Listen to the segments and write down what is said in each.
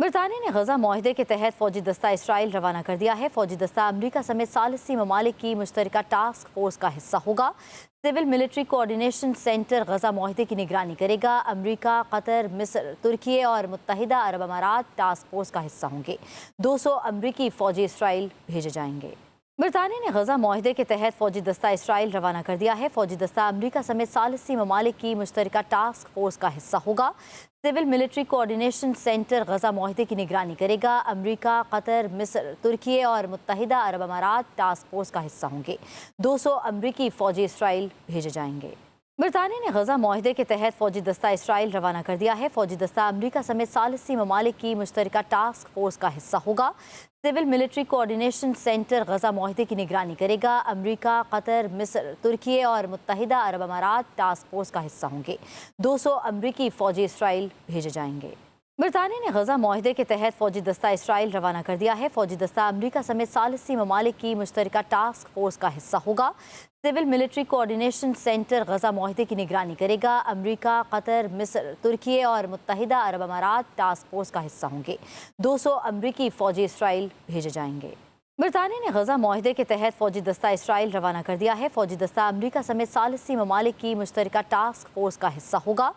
برطانیہ نے غزہ معاہدے کے تحت فوجی دستہ اسرائیل روانہ کر دیا ہے۔ فوجی دستہ امریکہ سمیت ثالثی ممالک کی مشترکہ ٹاسک فورس کا حصہ ہوگا۔ Civil military coordination centre Gaza معاہدے کی نگرانی کرے گا۔ امریکہ، قطر، مصر، ترکی اور متحدہ عرب امارات ٹاسک فورس کا حصہ ہوں گے۔ 200 امریکی فوجی اسرائیل بھیجے جائیں گے۔ برطانیہ نے غزہ معاہدے کے تحت فوجی دستہ اسرائیل روانہ کر دیا ہے۔ فوجی دستہ امریکہ سمیت ثالثی ممالک کی مشترکہ ٹاسک فورس کا حصہ ہوگا۔ Civil military coordination centre Gaza معاہدے کی نگرانی کرے گا۔ امریکہ، قطر، مصر، ترکی اور متحدہ عرب امارات ٹاسک فورس کا حصہ ہوں گے۔ 200 امریکی فوجی اسرائیل بھیجے جائیں گے۔ برطانیہ نے غزہ معاہدے کے تحت فوجی دستہ اسرائیل روانہ کر دیا ہے۔ فوجی دستہ امریکہ سمیت ثالثی ممالک کی مشترکہ ٹاسک فورس کا حصہ ہوگا۔ Civil military coordination centre Gaza معاہدے کی نگرانی کرے گا۔ امریکہ، قطر، مصر، ترکی اور متحدہ عرب امارات ٹاسک فورس کا حصہ ہوں گے۔ 200 امریکی فوجی اسرائیل بھیجے جائیں گے۔ برطانیہ نے غزہ معاہدے کے تحت فوجی دستہ اسرائیل روانہ کر دیا ہے۔ فوجی دستہ امریکہ سمیت ثالثی ممالک کی مشترکہ ٹاسک فورس کا حصہ ہوگا۔ Civil military coordination centre Gaza معاہدے کی نگرانی کرے گا۔ امریکہ، قطر، مصر، ترکی اور متحدہ عرب امارات ٹاسک فورس کا حصہ ہوں گے۔ 200 امریکی فوجی اسرائیل بھیجے جائیں گے۔ برطانیہ نے غزہ معاہدے کے تحت فوجی دستہ اسرائیل روانہ کر دیا ہے۔ فوجی دستہ امریکہ سمیت ثالثی ممالک کی مشترکہ ٹاسک فورس کا حصہ ہوگا۔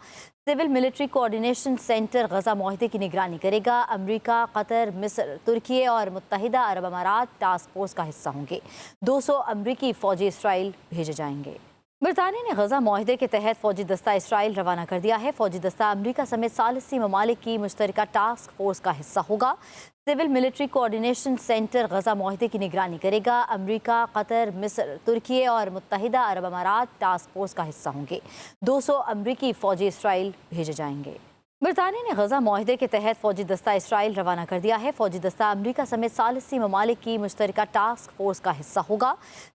Civil military coordination centre Gaza معاہدے کی نگرانی کرے گا۔ امریکہ، قطر، مصر، ترکی اور متحدہ عرب امارات ٹاسک فورس کا حصہ ہوں گے۔ 200 امریکی فوجی اسرائیل بھیجے جائیں گے۔ برطانیہ نے غزہ معاہدے کے تحت فوجی دستہ اسرائیل روانہ کر دیا ہے۔ فوجی دستہ امریکہ سمیت ثالثی ممالک کی مشترکہ ٹاسک فورس کا حصہ ہوگا۔ Civil military coordination centre Gaza معاہدے کی نگرانی کرے گا۔ امریکہ، قطر، مصر، ترکی اور متحدہ عرب امارات ٹاسک فورس کا حصہ ہوں گے۔ 200 امریکی فوجی اسرائیل بھیجے جائیں گے۔ برطانیہ نے غزہ معاہدے کے تحت فوجی دستہ اسرائیل روانہ کر دیا ہے۔ فوجی دستہ امریکہ سمیت ثالثی ممالک کی مشترکہ ٹاسک فورس کا حصہ ہوگا۔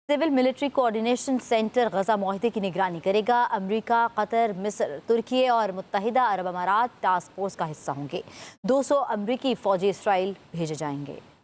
Civil military coordination centre Gaza معاہدے کی نگرانی کرے گا۔ امریکہ، قطر، مصر، ترکی اور متحدہ عرب امارات ٹاسک فورس کا حصہ ہوں گے۔ 200 امریکی فوجی اسرائیل بھیجے جائیں گے۔